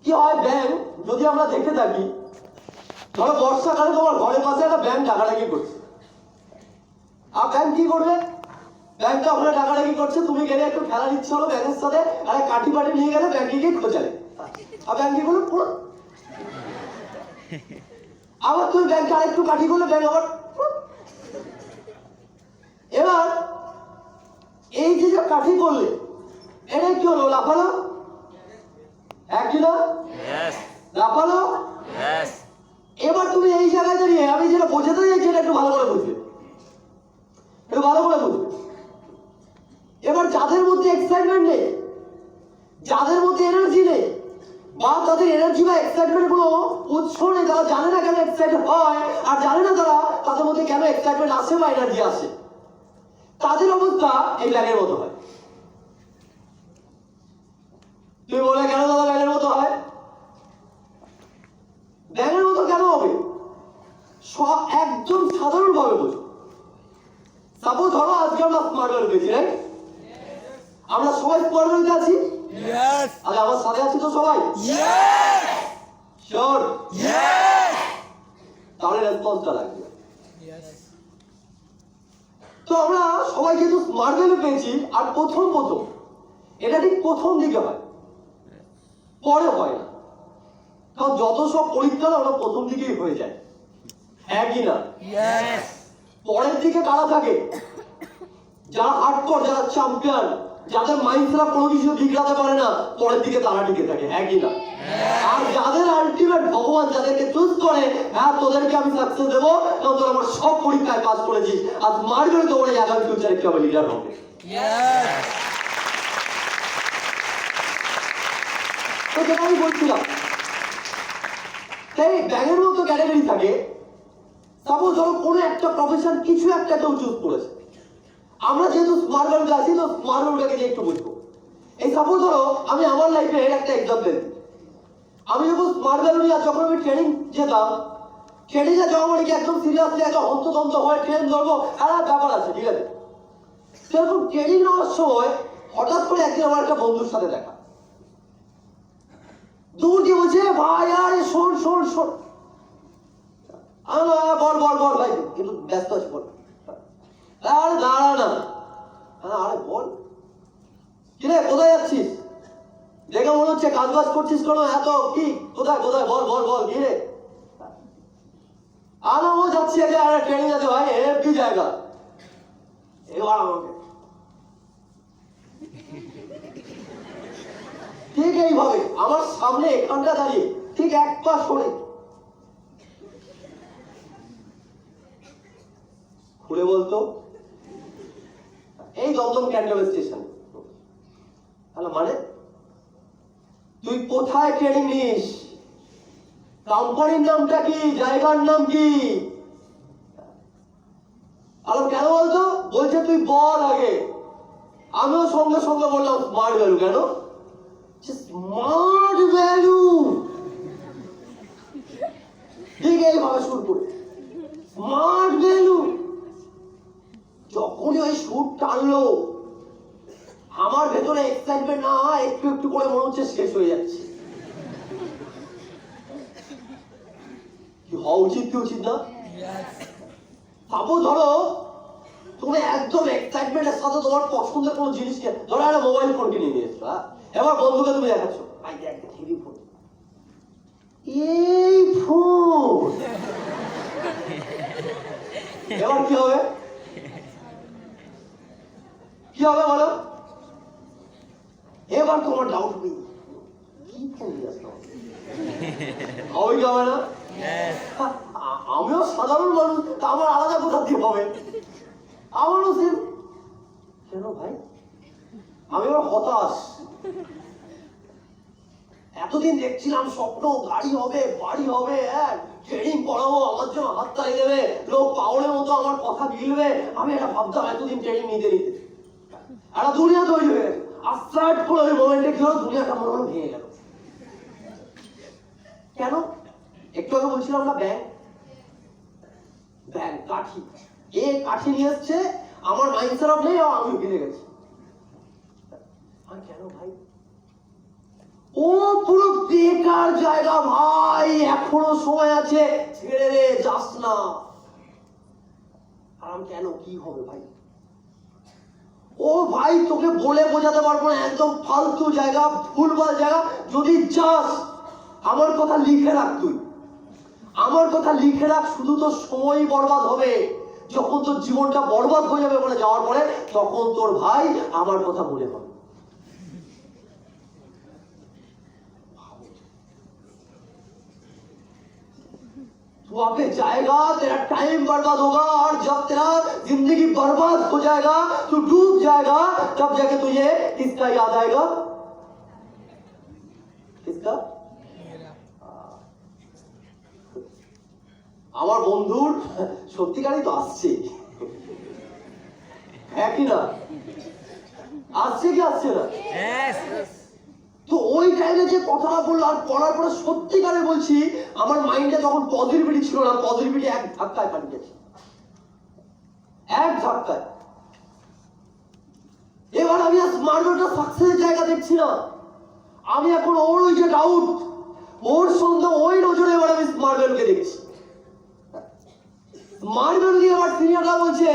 কি হয় ব্যাংক যদি আমরা দেখে থাকি, ধরো বর্ষাকালে তোমার ঘরের পাশে একটা ব্যাংক ডাকাডাকি করছে, আর ব্যাংক কি করবে? ব্যাংকটা ওখানে ডাকাডাকি করছে, তুমি গেলে একটু খেলা দিচ্ছে হলো ব্যাংকের সাথে, আরে কাঠি পাটি নিয়ে গেলে ব্যাংকে গিয়ে খোঁজালে, আর ব্যাংকে গুলো পুরো আবার তুমি ব্যাংকে আরেকটু কাঠি করলে ব্যাংক আবার। এবার এই যে কাঠি করলে এটা কি হলো? লাফালো একই না? লাফালো। এবার তুমি এই জায়গায় দাঁড়িয়ে আমি যেটা বোঝাতে চাইছি এটা একটু ভালো করে বুঝবে, একটু ভালো করে বুঝবে। এবার যাদের মধ্যে এক্সাইটমেন্ট নেই, যাদের মধ্যে এনার্জি নেই, বা তাদের এনার্জি বা এক্সাইটমেন্ট গুলো উৎস নেই, তারা জানে না কেন এক্সাইটেড হয়, আর জানে না তারা তাদের মধ্যে কেন এক্সাইটমেন্ট আসে বা এনার্জি আসে, তাদের অবস্থা এই ব্যাঙের মতো হয়। তুমি বলে কেন দাদা ব্যাঙের মতো হয়? ব্যাঙের মতো কেন হবে? একদম সাধারণ ভাবে বুঝো। সাপোজ ধরো আজকে আমরা স্মার্ট ওয়ার্ল্ড পেয়েছি, রাইট? আমরা সবাই স্মার্ট ওয়ার্ল্ডে আছি। আরে আমার সাথে আছি তো সবাই? শিওর? তাহলে রেসপন্সটা লাগবে। তো আমরা সবাই যেহেতু স্মার্ট ওয়ার্ল্ডে পেয়েছি, আর প্রথম এটা ঠিক প্রথম দিকে হয়, পরে হয় না। কারণ যত সব পরীক্ষা ওটা প্রথম দিকেই হয়ে যায়, হ্যাঁ কি না? পরের দিকে কারা থাকে? যারা হার্ডকোর, যারা চ্যাম্পিয়ন, যাদের মাইন্ডসেট কোনো কিছু বিগড়াতে পারে না, পরের দিকে তারা টিকে থাকে, হ্যাঁ কি না? আর যাদের আলটিমেট ভগবান যাদেরকে চুজ করে, হ্যাঁ তোদেরকে আমি সাকসেস দেবো, কারণ তোরা আমার সব পরীক্ষায় পাস করেছিস, আর মারবে তোমার এই আগামী ফিউচারে কেউ লিডার হবে। তো যেটা আমি বলছিলাম, তাই ব্যাঙের মতো ক্যাটাগরি থাকে। সাপোজ ধরো কোনো একটা প্রফেশন কিছু একটা কেউ চুজ করেছে, আমরা যেহেতু স্মার্ট ওয়ার্ল্ডে আছি তো স্মার্ট ওয়ার্ল্ডটাকে নিয়ে একটু বুঝবো। এই সাপোজ ধরো আমি আমার লাইফে একটা এক্সাম্পল, আমি যখন স্মার্ট ওয়ার্ল্ড যখন আমি ট্রেনিং যেতাম, ট্রেনিংয়ে যাওয়া মানে কি একদম সিরিয়াসলি একটা হন্তদন্ত হয়ে ট্রেন ধরবো, একটা ব্যাপার আছে, ঠিক আছে? সেরকম ট্রেনিং নেওয়ার সময় হঠাৎ করে একদিন আমার একটা বন্ধুর সাথে দেখা, দূর দিয়ে বলছে ভাই আরে শোন শোন শোন, বল বল বল ভাই, কিন্তু ব্যস্ত আছি, বল। আরে দাঁড়া না, আরে বল কিরে কোথায় যাচ্ছিস? দেখে মনে হচ্ছে কাজ বাজ করছিস কোনো, এত কি কোথায় কোথায় বল বল বল কি রে? আরে ও যাচ্ছি আরে ট্রেনিং আছে ভাই, কি জায়গা। এবার আমাকে ঠিক এইভাবে আমার সামনে এখানটা দাঁড়িয়ে ঠিক এক পা সরে খুলে বলতো এই দমদম ক্যান্টন স্টেশন। হ্যালো, মানে তুই কোথায় ট্রেনিং নিস? কোম্পানির নামটা কি? জায়গার নাম কি? আলো কেন বলতো? বলছে তুই বল আগে। আমিও সঙ্গে সঙ্গে বললাম স্মার্ট ভ্যালু। কেন? Smart value. ঠিক এইভাবে শুরু করে স্মার্ট ভ্যালু। যখনই ওই সুর টানলো আমার ভেতরে এক্সাইটমেন্ট না হয় একটু একটু করে মনে হচ্ছে শেষ হয়ে যাচ্ছে। কি হওয়া উচিত কি উচিত না? ভাবো ধরো তুমি একদম এক্সাইটমেন্টের সাথে তোমার পছন্দের কোনো জিনিসকে, ধরো একটা মোবাইল ফোন কিনে নিয়ে এসছো, এবার বন্ধুকে তুমি দেখাচ্ছ হেভি ফোন, এই ফোন, এবার কি হবে? কি হবে বলো? এবার তোমার ডাউট হবে কি ফোন নিয়ে আসলাম, হবে কি হবে না? আমিও সাধারণ মানুষ, তা আমার আলাদা কোথা দিয়ে হবে? আমারও সেম। কেন ভাই? আমি আবার হতাশ। এতদিন দেখছিলাম স্বপ্ন গাড়ি হবে, বাড়ি হবে, ট্রেনিং করাবো, আমার জন্য হাত তালি দেবে, লোক পাগলের মতো আমার কথা গিলবে। আমি এটা ভাবতাম এতদিন ট্রেনিং নিতে নিতে একটা দুনিয়া তৈরি হয়ে গেছে। আর স্টার্ট করে ওই মোমেন্টে কি হলো, দুনিয়াটা মনে হলো ভেঙে গেল। কেন? একটু আগে বলছিলাম না ব্যাংক কাঠি, এ কাঠি নিয়ে এসছে, আমার মাইন্ড সেট নেই, আমি গিলে গেছি। কেন ভাই? বাঁচার জায়গা ভাই, এখনো সময় আছে, ছেড়ে রে, যাস না। আর আমি কেন, কি হবে ভাই? ও ভাই তোকে বলে বোঝাতে পারবো না, একদম ফালতু জায়গা, ভুলভাল জায়গা। যদি চাস আমার কথা লিখে রাখ, তুই আমার কথা লিখে রাখ, শুধু তোর সময় বরবাদ হবে। যখন তোর জীবনটা বরবাদ হয়ে যাবে ওখানে যাওয়ার পরে, তখন তোর ভাই আমার কথা মনে হবে। तू आगे जाएगा, तेरा टाइम बर्बाद होगा, और जब तेरा जिंदगी बर्बाद हो जाएगा, तू डूब जाएगा, तब जाके तुझे किसका याद आएगा? किसका? আমার বন্ধুর সত্যিকারই তো আসছে, হ্যাঁ কি না? আসছে কি আসছে না? তো ওই টাইমে যে কথাটা বললো, আর পড়ার পরে সত্যিকারে বলছি, আমার মাইন্ডে যখন পজিটিভিটি ছিল না, পজিটিভিটি এক ধাক্কায় পাঠিয়ে গেছে, এক ধাক্কায়। এবার আমি আর স্মার্টওয়ার্কটা সাকসেসের জায়গা দেখছি না, আমি এখন ওর ওই যে ডাউট, ওর সন্দেহ, ওই নজরে এবার আমি স্মার্টওয়ার্ককে দেখছি। স্মার্টওয়ার্ক দিয়ে আমার সিনিয়ররা বলছে